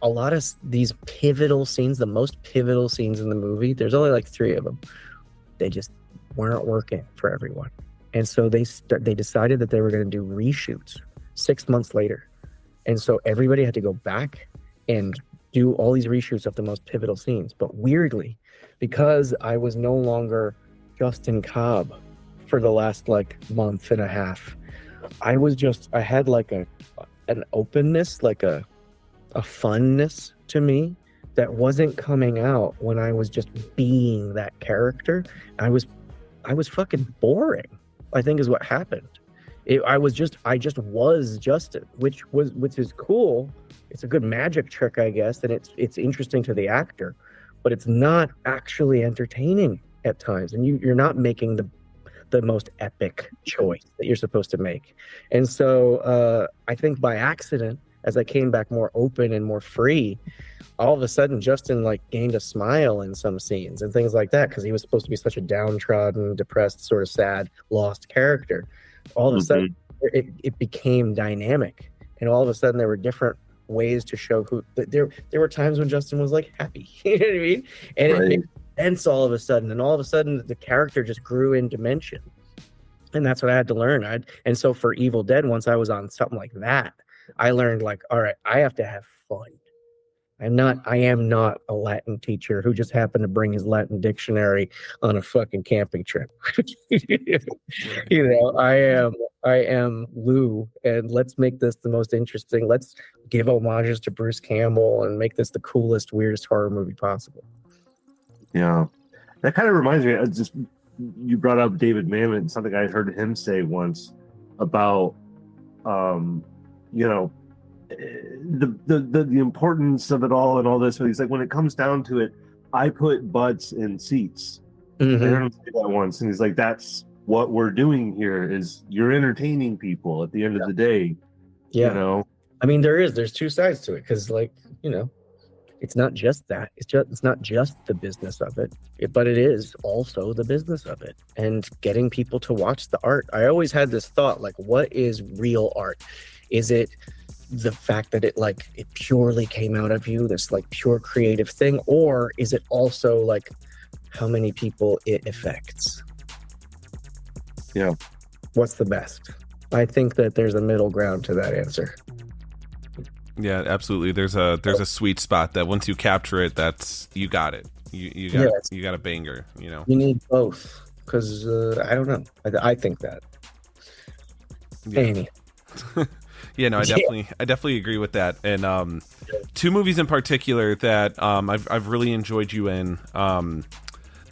a lot of these pivotal scenes, the most pivotal scenes in the movie, there's only like 3 of them. They just weren't working for everyone. And so they decided that they were going to do reshoots 6 months later. And so everybody had to go back and do all these reshoots of the most pivotal scenes. But weirdly, because I was no longer Justin Cobb for the last like month and a half, I had like an openness, like a funness to me that wasn't coming out when I was just being that character. I was I was fucking boring, I think is what happened. I just was Justin, which is cool. It's a good magic trick, I guess, and it's interesting to the actor, but it's not actually entertaining at times, and you're not making the most epic choice that you're supposed to make. And so I think by accident, as I came back more open and more free, all of a sudden Justin like gained a smile in some scenes and things like that, because he was supposed to be such a downtrodden, depressed, sort of sad, lost character. All of a sudden it became dynamic, and all of a sudden there were different ways to show who. There were times when Justin was like happy, you know what I mean, and it made sense all of a sudden, and all of a sudden the character just grew in dimension. And that's what I had to learn. And so for Evil Dead, once I was on something like that, I learned like, all right, I have to have fun. I am not a Latin teacher who just happened to bring his Latin dictionary on a fucking camping trip. You know, I am Lou, and let's make this the most interesting. Let's give homages to Bruce Campbell and make this the coolest, weirdest horror movie possible. Yeah. That kind of reminds me, you brought up David Mamet, something I heard him say once about, you know, the importance of it all and all this. So he's like, when it comes down to it, I put butts in seats. Mm-hmm. I heard him say that once, and he's like, that's what we're doing here, is you're entertaining people at the end of the day. Yeah. You know? I mean, there's two sides to it, because like, you know, it's not just that. It's not just the business of it, but it is also the business of it, and getting people to watch the art. I always had this thought, like, what is real art? Is it the fact that it purely came out of you, this like pure creative thing, or is it also like how many people it affects? Yeah. What's the best? I think that there's a middle ground to that answer. Yeah, absolutely. There's a sweet spot that once you capture it, you got it. You got a banger. You know, you need both, because I don't know. I think that. Yeah. Anyway. Yeah, no, I definitely agree with that. And two movies in particular that I've really enjoyed you in.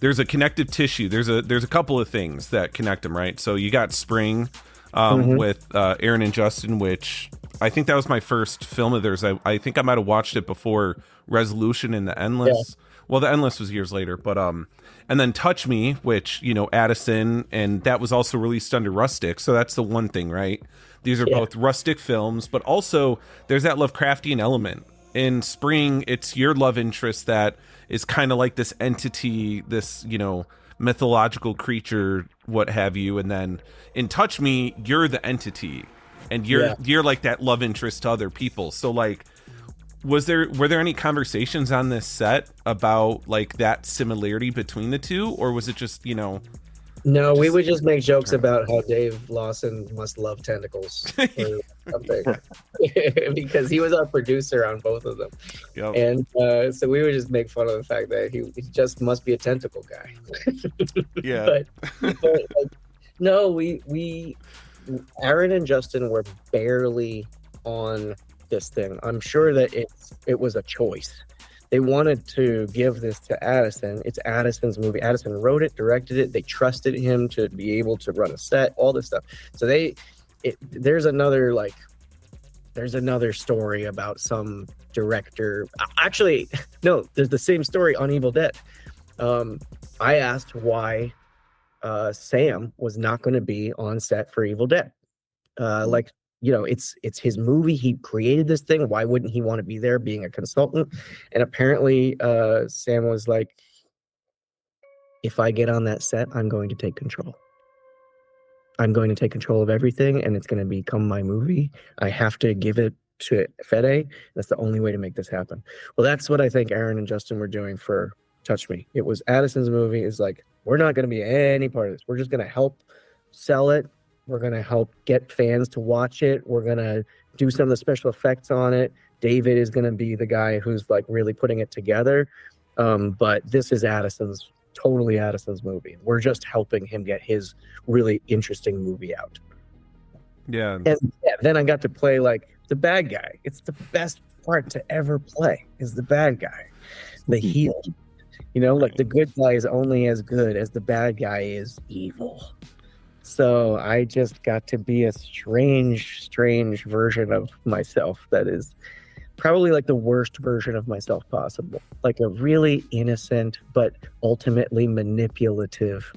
There's a connective tissue. There's a couple of things that connect them, right? So you got Spring with Aaron and Justin, which I think that was my first film of theirs. I think I might have watched it before Resolution and The Endless. Yeah. Well, The Endless was years later, but and then Touch Me, which, you know, Addison, and that was also released under Rustic. So that's the one thing, right? These are both Rustic films, but also there's that Lovecraftian element. In Spring, it's your love interest that is kind of like this entity, this, you know, mythological creature, what have you. And then in Touch Me, you're the entity, and you're like that love interest to other people. So like, were there any conversations on this set about like that similarity between the two, or was it just, you know? No, we would just make jokes about how Dave Lawson must love tentacles or something, because he was our producer on both of them. Yep. And so we would just make fun of the fact that he just must be a tentacle guy. Yeah. but like, no, we Aaron and Justin were barely on this thing. I'm sure that it was a choice. They wanted to give this to Addison. It's Addison's movie. Addison wrote it, directed it. They trusted him to be able to run a set, all this stuff. So there's another story about some director. Actually, no, there's the same story on Evil Dead. I asked why Sam was not going to be on set for Evil Dead. Like, you know, it's his movie. He created this thing. Why wouldn't he want to be there being a consultant? And apparently Sam was like, if I get on that set, I'm going to take control. I'm going to take control of everything, and it's going to become my movie. I have to give it to Fede. That's the only way to make this happen. Well, that's what I think Aaron and Justin were doing for Touch Me. It was Addison's movie. It's like, we're not going to be any part of this. We're just going to help sell it. We're going to help get fans to watch it. We're going to do some of the special effects on it. David is going to be the guy who's like really putting it together. But this is totally Addison's movie. We're just helping him get his really interesting movie out. Yeah. And then I got to play like the bad guy. It's the best part to ever play, is the bad guy, the heel. You know, like the good guy is only as good as the bad guy is evil. So I just got to be a strange version of myself that is probably like the worst version of myself possible. Like a really innocent but ultimately manipulative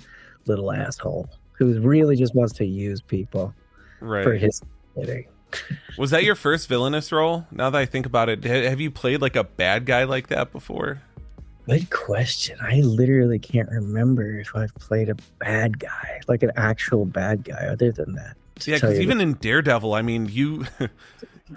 little asshole who really just wants to use people for his bidding. Was that your first villainous role? Now that I think about it, have you played like a bad guy like that before? Good question. I literally can't remember if I've played a bad guy, like an actual bad guy, other than that. Yeah, because even in Daredevil, I mean, you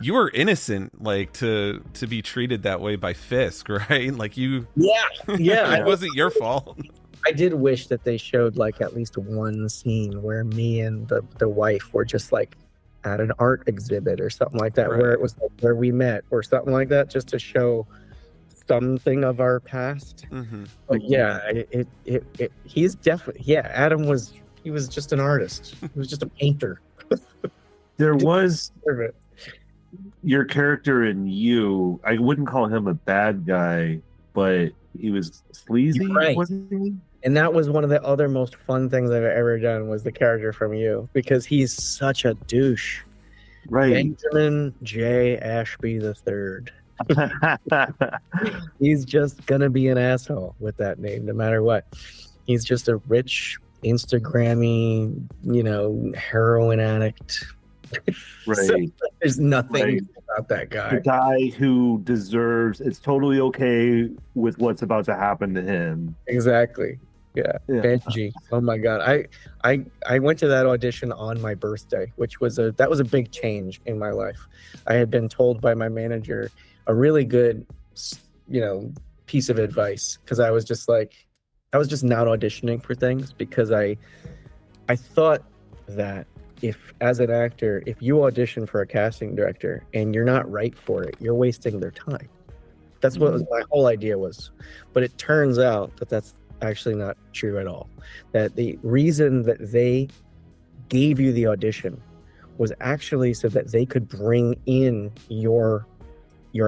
were innocent, like to be treated that way by Fisk, right? Like you. Yeah. It wasn't your fault. I did wish that they showed like at least one scene where me and the wife were just like at an art exhibit or something like that, where it was like where we met or something like that, just to show something of our past. But yeah, he's definitely Adam was just an artist. He was just a painter. There was your character in You. I wouldn't call him a bad guy, but he was sleazy, wasn't he? And that was one of the other most fun things I've ever done, was the character from You, because he's such a douche. Right. Benjamin J. Ashby III. He's just gonna be an asshole with that name, no matter what. He's just a rich, Instagrammy, heroin addict. Right. So, there's nothing about that guy. The guy who deserves, it's totally okay with what's about to happen to him. Exactly. Yeah. Benji. Oh my God. I went to that audition on my birthday, which was a big change in my life. I had been told by my manager a really good, piece of advice, because I was just not auditioning for things, because I thought that if, as an actor, if you audition for a casting director and you're not right for it, you're wasting their time. That's what my whole idea was. But it turns out that that's actually not true at all. That the reason that they gave you the audition was actually so that they could bring in your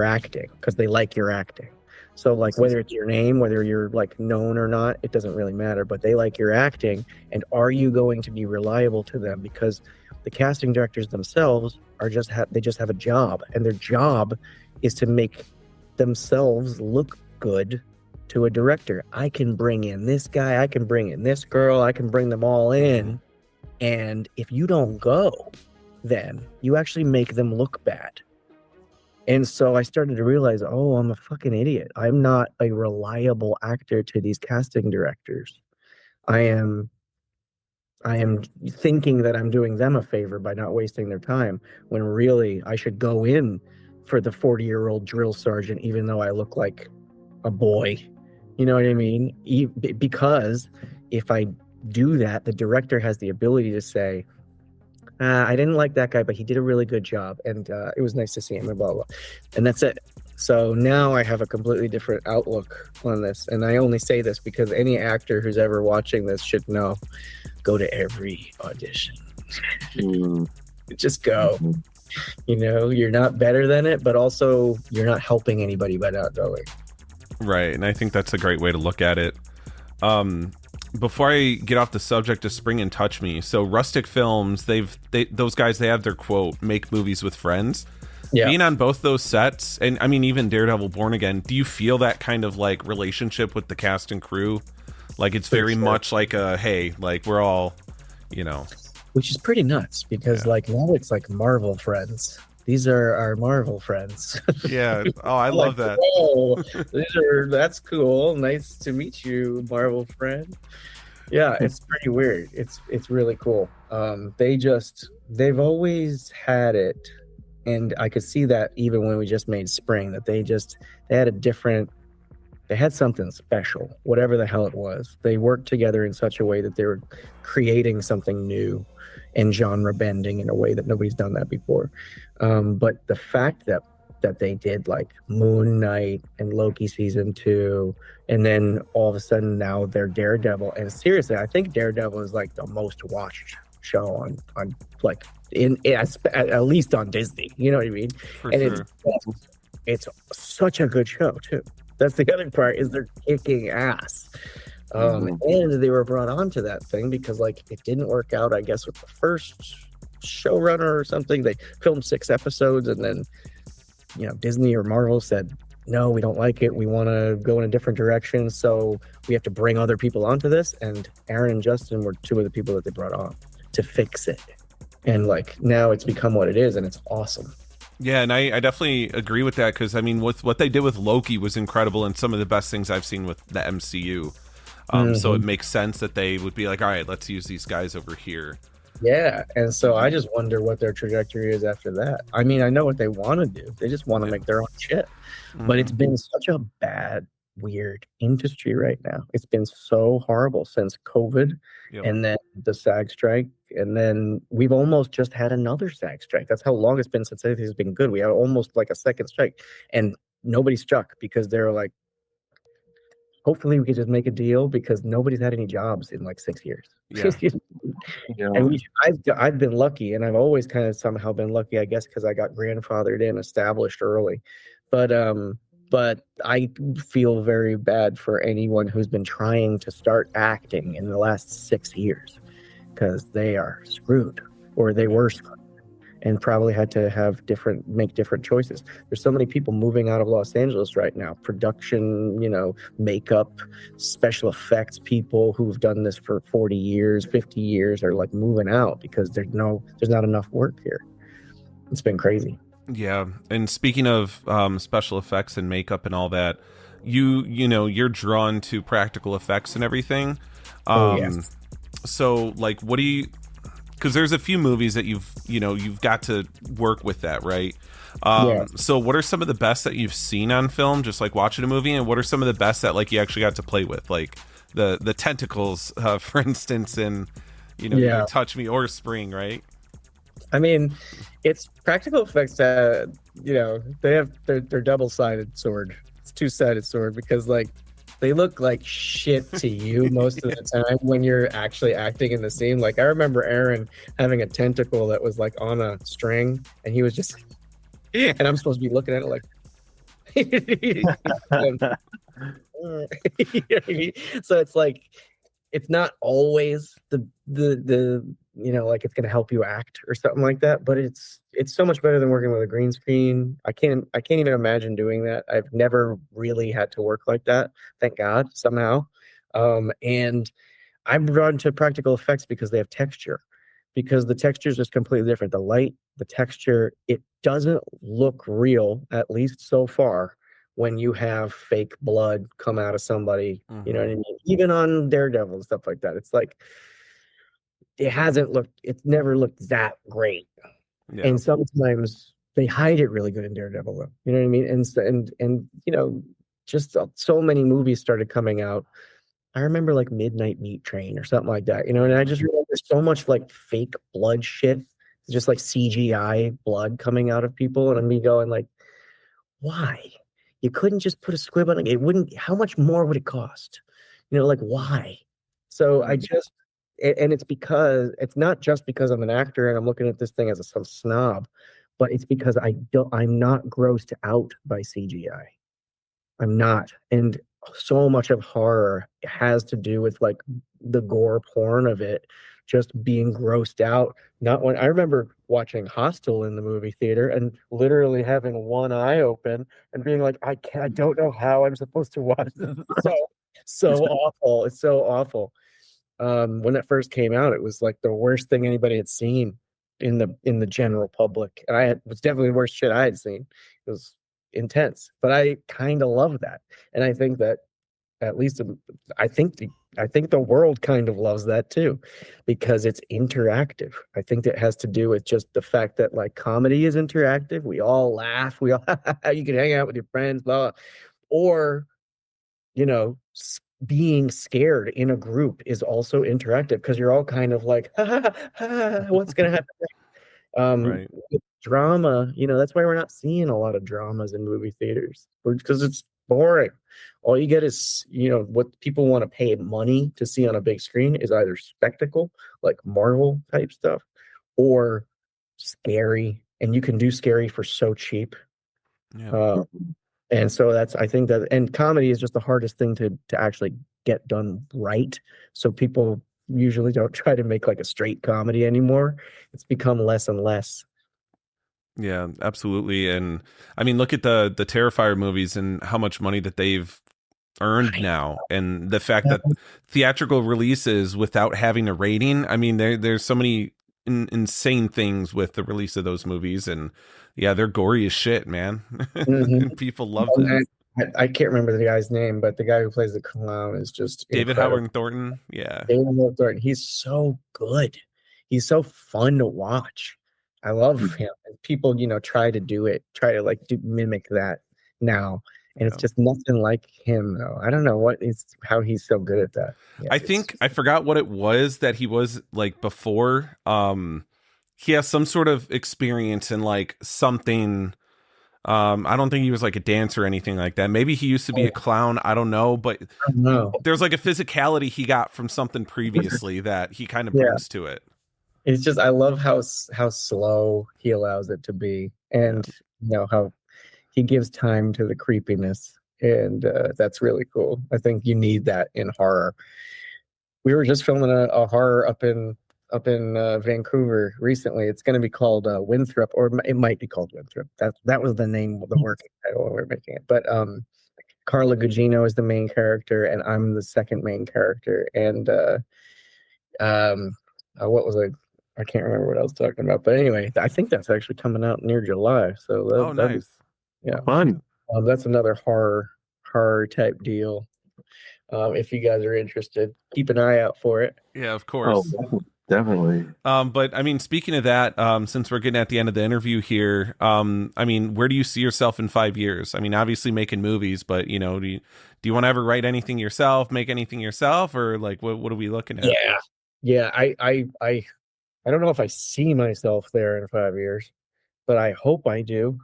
acting, because they like your acting. So like whether it's your name, whether you're like known or not, it doesn't really matter, but they like your acting. And are you going to be reliable to them? Because the casting directors themselves they just have a job, and their job is to make themselves look good to a director. I can bring in this guy, I can bring in this girl, I can bring them all in. And if you don't go, then you actually make them look bad. And so I started to realize, I'm a fucking idiot. I'm not a reliable actor to these casting directors. I am thinking that I'm doing them a favor by not wasting their time, when really I should go in for the 40-year-old drill sergeant, even though I look like a boy. You know what I mean? Because if I do that, the director has the ability to say, I didn't like that guy, but he did a really good job, and it was nice to see him, and blah, blah, blah. And that's it. So now I have a completely different outlook on this, and I only say this because any actor who's ever watching this should know, go to every audition. Just go. You're not better than it, but also you're not helping anybody by not going. Right, and I think that's a great way to look at it. Before I get off the subject of Spring and Touch Me, so Rustic Films, those guys, they have their quote, make movies with friends. Yeah. Being on both those sets, and I mean even Daredevil Born Again, do you feel that kind of like relationship with the cast and crew? Like it's very much like hey, like we're all, Which is pretty nuts, because like now it's like Marvel friends. These are our Marvel friends. Yeah. Oh, I love that. That's cool. Nice to meet you, Marvel friend. Yeah, it's pretty weird. It's really cool. They've always had it, and I could see that even when we just made Spring, that they had something special, whatever the hell it was. They worked together in such a way that they were creating something new and genre bending in a way that nobody's done that before. But the fact that they did like Moon Knight and Loki season 2, and then all of a sudden now they're Daredevil. And seriously, I think Daredevil is like the most watched show on like at least on Disney. You know what I mean? For sure. It's such a good show too. That's the other part, is they're kicking ass. Mhm. And they were brought onto that thing because like it didn't work out, I guess, with the first showrunner or something. They filmed 6 episodes, and then Disney or Marvel said, no, we don't like it. We want to go in a different direction. So we have to bring other people onto this. And Aaron and Justin were two of the people that they brought on to fix it. And like now it's become what it is, and it's awesome. Yeah, and I definitely agree with that, because I mean, with what they did with Loki was incredible and some of the best things I've seen with the MCU. So it makes sense that they would be like, all right, let's use these guys over here. Yeah, and so I just wonder what their trajectory is after that. I mean, I know what they want to do. They just want to make their own shit. But it's been such a bad, weird industry right now. It's been so horrible since COVID, Yep. and then the SAG strike, and then we've almost just had another SAG strike. That's how long it's been since anything's been good. We had almost like a second strike, and nobody struck because they're like, hopefully we could just make a deal, because nobody's had any jobs in like 6 years. Yeah. Yeah. And I've been lucky, and I've always kind of somehow been lucky, I guess, because I got grandfathered in, established early. But I feel very bad for anyone who's been trying to start acting in the last 6 years, because they are screwed, or they were screwed, and probably had to make different choices. There's so many people moving out of Los Angeles right now. Production, makeup, special effects people who've done this for 40 years, 50 years are like moving out because there's not enough work here. It's been crazy. Yeah, and speaking of special effects and makeup and all that, you're drawn to practical effects and everything. Yes. So like, what do you? Because there's a few movies that you've got to work with that, right? So what are some of the best that you've seen on film, just like watching a movie, and what are some of the best that like you actually got to play with, like the tentacles, for instance, in Touch Me or Spring, right? I mean, it's practical effects that they have their double-sided sword. It's two-sided sword, because like they look like shit to you most of the time when you're actually acting in the scene. Like I remember Aaron having a tentacle that was like on a string, and he was just, and I'm supposed to be looking at it like, you know what I mean? So it's like, it's not always the like it's gonna help you act or something like that, but it's so much better than working with a green screen. I can't even imagine doing that. I've never really had to work like that, thank God, somehow. And I'm drawn to practical effects because they have texture, because the texture is just completely different. The light, the texture, it doesn't look real, at least so far, when you have fake blood come out of somebody. You know what I mean? Even on Daredevil and stuff like that, it's like it's never looked that great. Yeah. And sometimes they hide it really good in Daredevil, though. You know what I mean? And just so many movies started coming out. I remember like Midnight Meat Train or something like that, and I just remember so much like fake blood shit, just like CGI blood coming out of people, and me going like, why? You couldn't just put a squib on it. It wouldn't. How much more would it cost? Like why? So and it's because it's not just because I'm an actor and I'm looking at this thing as some snob, but it's because I'm not grossed out by CGI. I'm not. And so much of horror has to do with like the gore porn of it, just being grossed out. Not when I remember watching Hostel in the movie theater and literally having one eye open and being like, I don't know how I'm supposed to watch this. So awful. It's so awful. When it first came out, it was like the worst thing anybody had seen in the general public, and it was definitely the worst shit I had seen. It was intense, but I kind of love that, and I think that at least I think the world kind of loves that too, because it's interactive. I think that has to do with just the fact that like comedy is interactive. We all laugh. We all you can hang out with your friends, blah, blah. Or being scared in a group is also interactive, because you're all kind of like, what's gonna happen? Right. With drama, that's why we're not seeing a lot of dramas in movie theaters, because it's boring. All you get is, what people want to pay money to see on a big screen is either spectacle, like Marvel type stuff, or scary, and you can do scary for so cheap. Yeah. And so I think that, and comedy is just the hardest thing to actually get done right. So people usually don't try to make like a straight comedy anymore. It's become less and less. Yeah, absolutely. And I mean, look at the Terrifier movies and how much money that they've earned now, and the fact that theatrical releases without having a rating. I mean, there's so many insane things with the release of those movies, and yeah, they're gory as shit, man. Mhm. People love And them. I can't remember the guy's name, but the guy who plays the clown is just David incredible. Howard Thornton. Yeah. David Howard Thornton, he's so good. He's so fun to watch. I love him. And people, try to do it, try to like mimic that now. And it's just nothing like him, though. I don't know how he's so good at that. Yeah, I think I forgot what it was that he was like before. He has some sort of experience in like something. I don't think he was like a dancer or anything like that. Maybe he used to be a clown. I don't know, but there's like a physicality he got from something previously that he kind of brings to it. It's just, I love how slow he allows it to be, and how he gives time to the creepiness, and that's really cool. I think you need that in horror. We were just filming a horror up in Vancouver recently. It's going to be called Winthrop, or it might be called Winthrop. That was the name, the working title when we were making it. But Carla Gugino is the main character, and I'm the second main character. And what was I can't remember what I was talking about. But anyway, I think that's actually coming out near July. So nice. Yeah, fun. That's another horror type deal. If you guys are interested, keep an eye out for it. Yeah, of course. Oh, definitely. But I mean, speaking of that, since we're getting at the end of the interview here, I mean, where do you see yourself in 5 years? I mean, obviously making movies, but do you want to ever write anything yourself, make anything yourself, or like what are we looking at? Yeah. I don't know if I see myself there in 5 years, but I hope I do.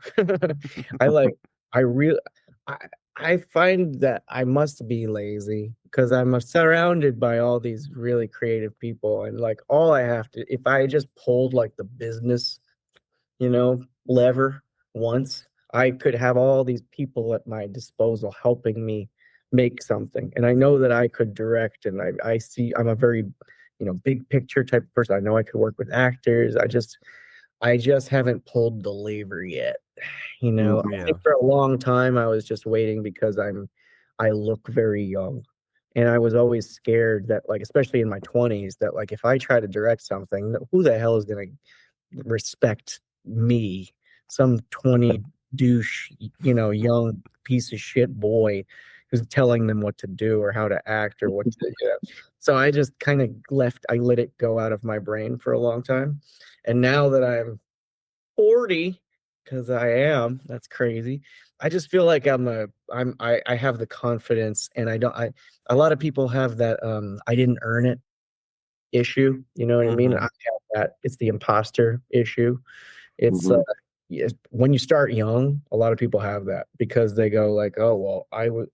I find that I must be lazy because I'm surrounded by all these really creative people, and like all I have to, if I just pulled like the business, lever once, I could have all these people at my disposal helping me make something. And I know that I could direct, and I see I'm a very, big picture type of person. I know I could work with actors. I just haven't pulled the lever yet. I think for a long time I was just waiting because I look very young. And I was always scared that, like, especially in my 20s, that like if I try to direct something, who the hell is gonna respect me? Some 20 douche, young piece of shit boy who's telling them what to do or how to act or what to So I just kind of I let it go out of my brain for a long time. And now that I'm 40, because that's crazy. I just feel like I have the confidence, and a lot of people have that I didn't earn it issue. You know what I mean? I have that. It's the imposter issue. It's when you start young, a lot of people have that because they go like, oh well,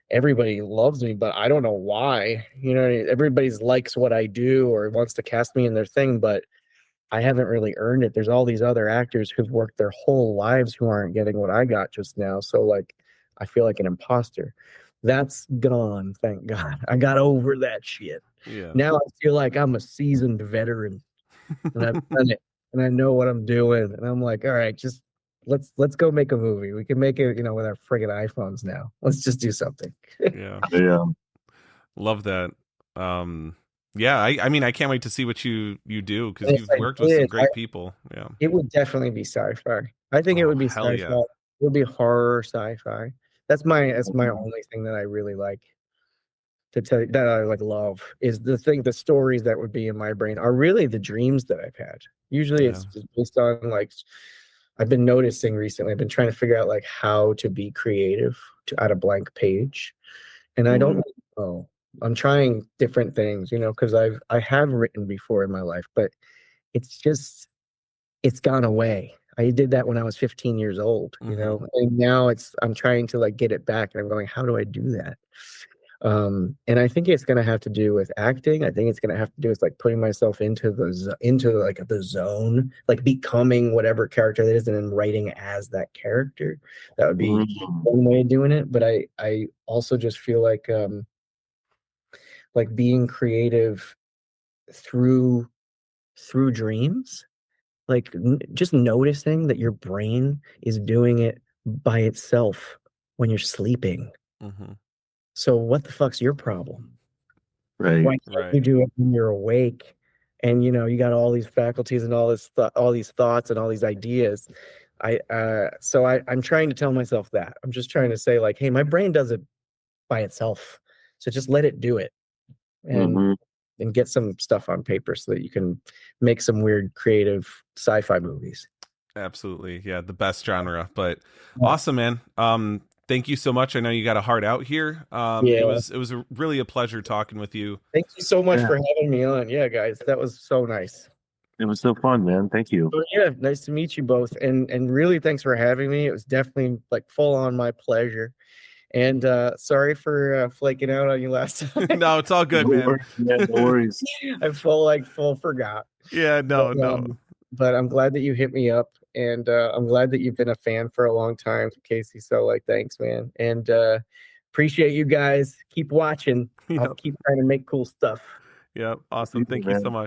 everybody loves me, but I don't know why. Everybody's likes what I do or wants to cast me in their thing, but I haven't really earned it. There's all these other actors who've worked their whole lives who aren't getting what I got just now. So like, I feel like an imposter. That's gone. Thank God. I got over that shit. Yeah. Now I feel like I'm a seasoned veteran and I've done it and I know what I'm doing. And I'm like, all right, just let's go make a movie. We can make it, with our friggin' iPhones now. Let's just do something. Yeah. Love that. Yeah, I mean, I can't wait to see what you do because you've worked with some great people. Yeah, it would definitely be sci-fi. I think it would be sci-fi. Yeah. It would be horror sci-fi. That's my only thing that I really like to tell you, that I like love is the stories that would be in my brain are really the dreams that I've had. Usually it's just based on like, I've been noticing recently, I've been trying to figure out like how to be creative at a blank page. And I don't know. I'm trying different things, because I have written before in my life, but it's gone away. I did that when I was 15 years old, and now I'm trying to like get it back, and I'm going, how do I do that? And I think it's going to have to do with acting. I think it's going to have to do with like putting myself into the zone, like becoming whatever character that is, and then writing as that character. That would be one way of doing it. But I also just feel like being creative through dreams, like just noticing that your brain is doing it by itself when you're sleeping. Mm-hmm. So what the fuck's your problem? Right. Why can't you do it when you're awake? And you got all these faculties and all these thoughts and all these ideas. I'm trying to tell myself that. I'm just trying to say like, hey, my brain does it by itself. So just let it do it. And get some stuff on paper so that you can make some weird creative sci-fi movies. Absolutely. Yeah, the best genre. But awesome, man. Thank you so much. I know you got a heart out here. It was really a pleasure talking with you. Thank you so much for having me on. Yeah, guys, that was so nice. It was so fun, man. Thank you. So, yeah, nice to meet you both. And really thanks for having me. It was definitely like full on my pleasure. And sorry for flaking out on you last time. No, it's all good, man. Yeah, no worries. I full forgot. Yeah, no. But I'm glad that you hit me up, and I'm glad that you've been a fan for a long time, Casey. So like, thanks, man, and appreciate you guys. Keep watching. Yep. I'll keep trying to make cool stuff. Yeah, awesome. Thank you so much.